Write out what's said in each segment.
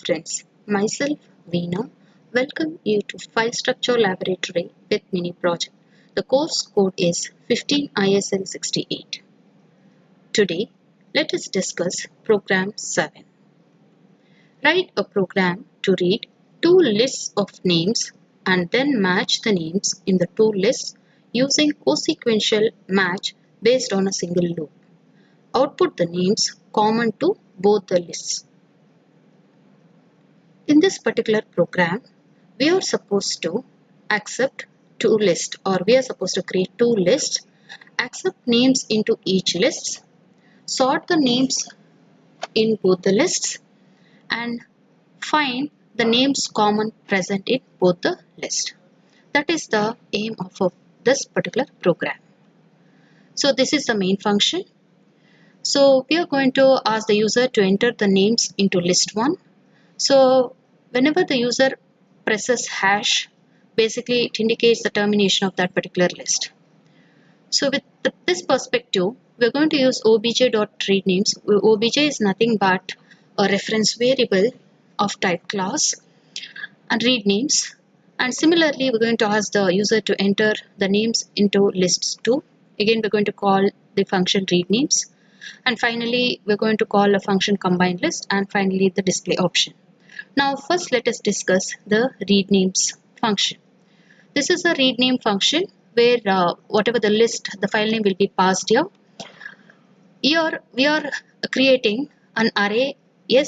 Friends, myself Veena, welcome you to File Structure Laboratory with Mini Project. The course code is 15ISL68. Today, let us discuss Program 7. Write a program to read two lists of names and then match the names in the two lists using co-sequential match based on a single loop. Output the names common to both the lists. In this particular program, we are supposed to accept two lists, or we are supposed to create two lists, accept names into each list, sort the names in both the lists, and find the names common present in both the lists. That is the aim of this particular program. So this is the main function. So we are going to ask the user to enter the names into list 1. So whenever the user presses hash, basically it indicates the termination of that particular list. So with this perspective, we're going to use obj.readNames. Obj is nothing but a reference variable of type class and read names. And similarly, we're going to ask the user to enter the names into lists 2. Again, we're going to call the function read names. And finally, we're going to call a function combine list, and finally the display option. Now first let us discuss the read names function. This is a read name function where whatever the list, the file name will be passed here. Here we are creating an array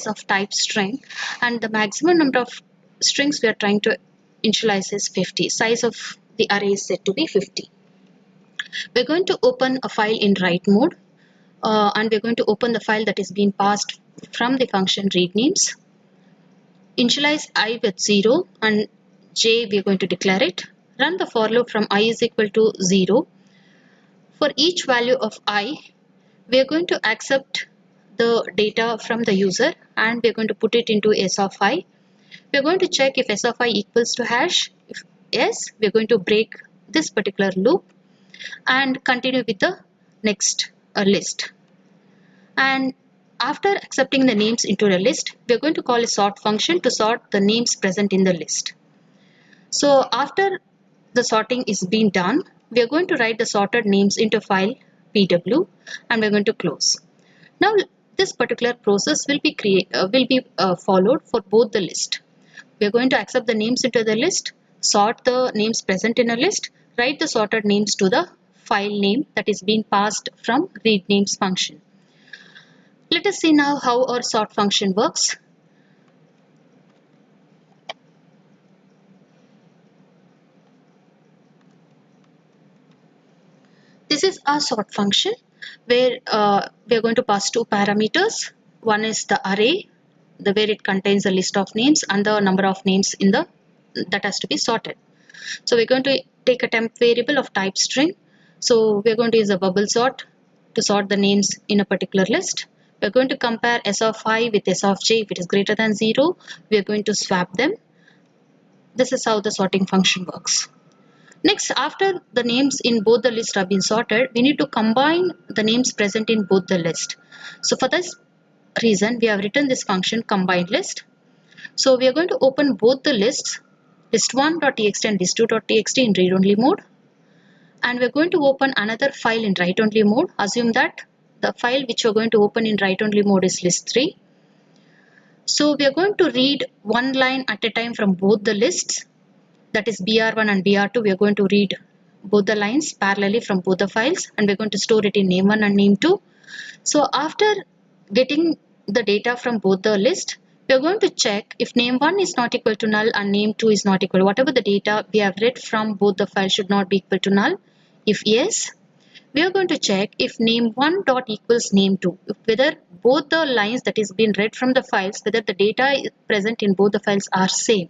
of type string, and the maximum number of strings we are trying to initialize is 50. Size of the array is set to be 50. We're going to open a file in write mode. And we're going to open the file that is being passed from the function read names. Initialize I with 0 and j we are going to declare it. Run the for loop from I is equal to 0. For each value of I, we are going to accept the data from the user and we are going to put it into s of I. We are going to check if s of I equals to hash. If yes, we are going to break this particular loop and continue with the next list. And after accepting the names into a list, we are going to call a sort function to sort the names present in the list. So after the sorting is being done, we are going to write the sorted names into file pw and we are going to close. Now this particular process will be followed for both the list. We are going to accept the names into the list, sort the names present in a list, write the sorted names to the file name that is being passed from read names function. Let us see now how our sort function works. This is our sort function where we are going to pass two parameters. One is the array, where it contains a list of names, and the number of names in the that has to be sorted. So we're going to take a temp variable of type string. So we're going to use a bubble sort to sort the names in a particular list. We're going to compare s of I with s of j. If it is greater than 0, we are going to swap them. This is how the sorting function works. Next, after the names in both the lists have been sorted, we need to combine the names present in both the list. So for this reason, we have written this function combine list. So we are going to open both the lists, list1.txt and list2.txt in read-only mode. And we're going to open another file in write-only mode. Assume that the file which we're going to open in write-only mode is list3. So we are going to read one line at a time from both the lists. That is br1 and br2. We are going to read both the lines parallelly from both the files, and we're going to store it in name1 and name2. So after getting the data from both the lists, we are going to check if name1 is not equal to null and name2 is not equal. Whatever the data we have read from both the files should not be equal to null. If yes, we are going to check if name1 dot equals name2, whether both the lines that is being read from the files, whether the data present in both the files are same.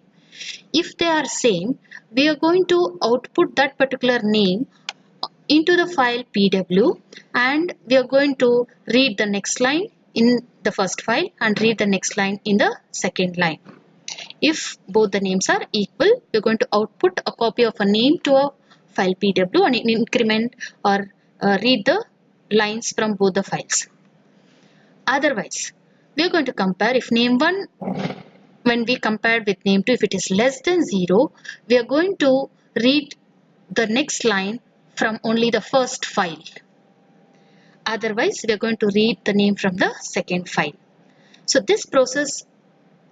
If they are same, we are going to output that particular name into the file pw, and we are going to read the next line in the first file and read the next line in the second line. If both the names are equal, we are going to output a copy of a name to a file pw and increment or read the lines from both the files. Otherwise, we are going to compare if name1 when we compare with name2, if it is less than 0, we are going to read the next line from only the first file. Otherwise, we are going to read the name from the second file. So this process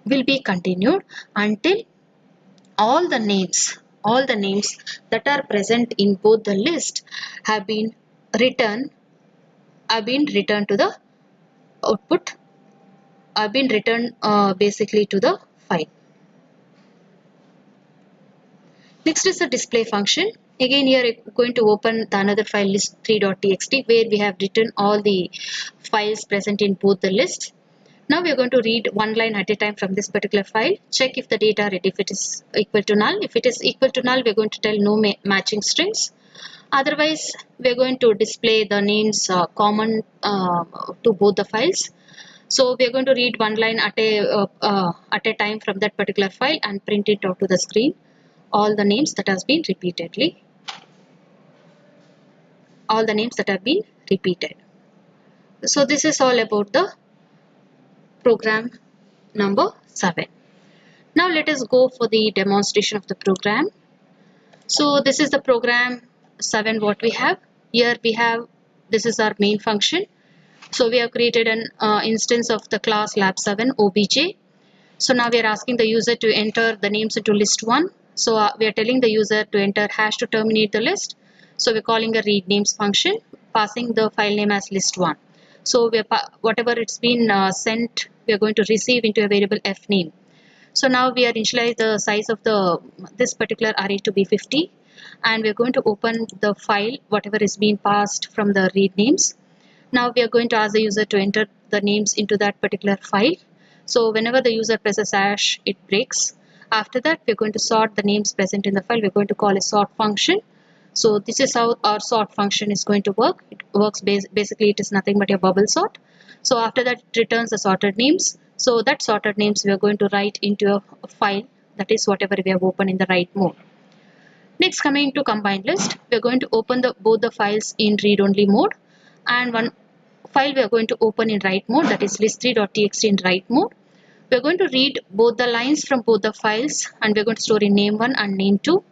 will be continued until all the names that are present in both the list have been returned to the output, have been returned basically to the file. Next is the display function. Again, here I'm going to open the another file, list3.txt, where we have written all the files present in both the lists. Now we are going to read one line at a time from this particular file. Check if the data read, if it is equal to null. If it is equal to null, we are going to tell no matching strings. Otherwise, we are going to display the names common to both the files. So we are going to read one line at a time from that particular file and print it out to the screen. All the names that have been repeated. So this is all about the program number 7. Now let us go for the demonstration of the program. So this is the program 7 what we have. Here we have, this is our main function. So we have created an instance of the class lab7 obj. So now we are asking the user to enter the names into list 1. So we are telling the user to enter hash to terminate the list. So we're calling a read names function, passing the file name as list 1. So whatever it's been sent, we are going to receive into a variable f name. So now we are initialize the size of this particular array to be 50, and we are going to open the file whatever is being passed from the read names. Now we are going to ask the user to enter the names into that particular file. So whenever the user presses hash, it breaks. After that, we're going to sort the names present in the file. We're going to call a sort function. So this is how our sort function is going to work. It works basically, it is nothing but a bubble sort. So after that, it returns the sorted names. So that sorted names we are going to write into a file, that is whatever we have opened in the write mode. Next, coming to combined list, we are going to open both the files in read only mode, and one file we are going to open in write mode, that is list3.txt in write mode. We are going to read both the lines from both the files, and we are going to store in name1 and name2.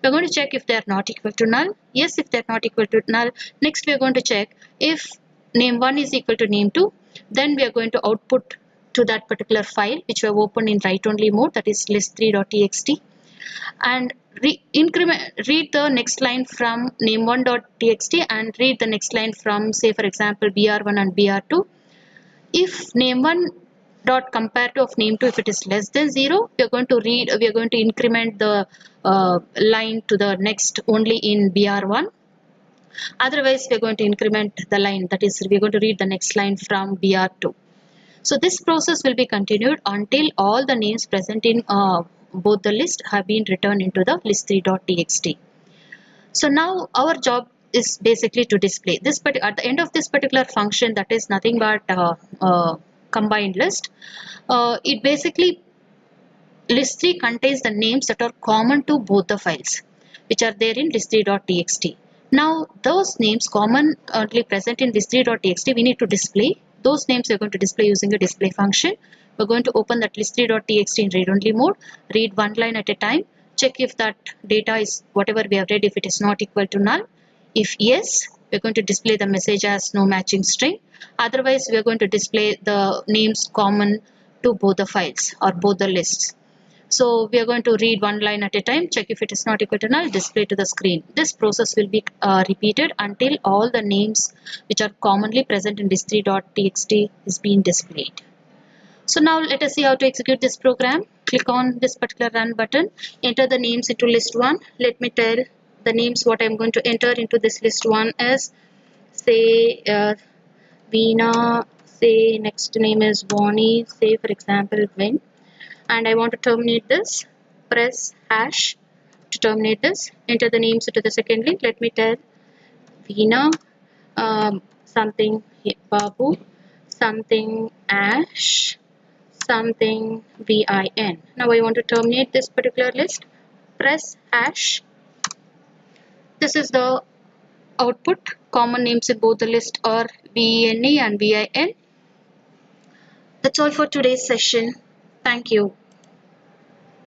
We are going to check if they are not equal to null. Yes, if they are not equal to null. Next, we are going to check if name1 is equal to name2. Then we are going to output to that particular file which we have opened in write only mode, that is list3.txt, and read the next line from name1.txt and read the next line from, say for example, br1 and br2. If name1 dot compare to of name2, if it is less than 0, we are going to increment the line to the next only in br1. Otherwise, we are going to increment the line, that is we are going to read the next line from br2. So this process will be continued until all the names present in both the list have been returned into the list3.txt. So now our job is basically to display this, but at the end of this particular function, that is nothing but combined list. It basically, list3 contains the names that are common to both the files which are there in list3.txt. Now those names commonly present in list3.txt, we need to display. Those names we are going to display using a display function. We're going to open that list3.txt in read only mode, read one line at a time, check if that data is whatever we have read, if it is not equal to null. If yes, we're going to display the message as no matching string. Otherwise, we are going to display the names common to both the files or both the lists. So we are going to read one line at a time, check if it is not equal to null, display to the screen. This process will be repeated until all the names which are commonly present in list3.txt is being displayed. So now let us see how to execute this program. Click on this particular run button, enter the names into list 1. Let me tell the names what I am going to enter into this list 1 is, say Veena, say next name is Bonnie, say for example Vin, and I want to terminate this. Press hash to terminate this. Enter the names into the second link. Let me tell Veena, something Babu, something Ash, something VIN. Now I want to terminate this particular list. Press hash. This is the output. Common names in both the list are VENE and VIN. That's all for today's session. Thank you.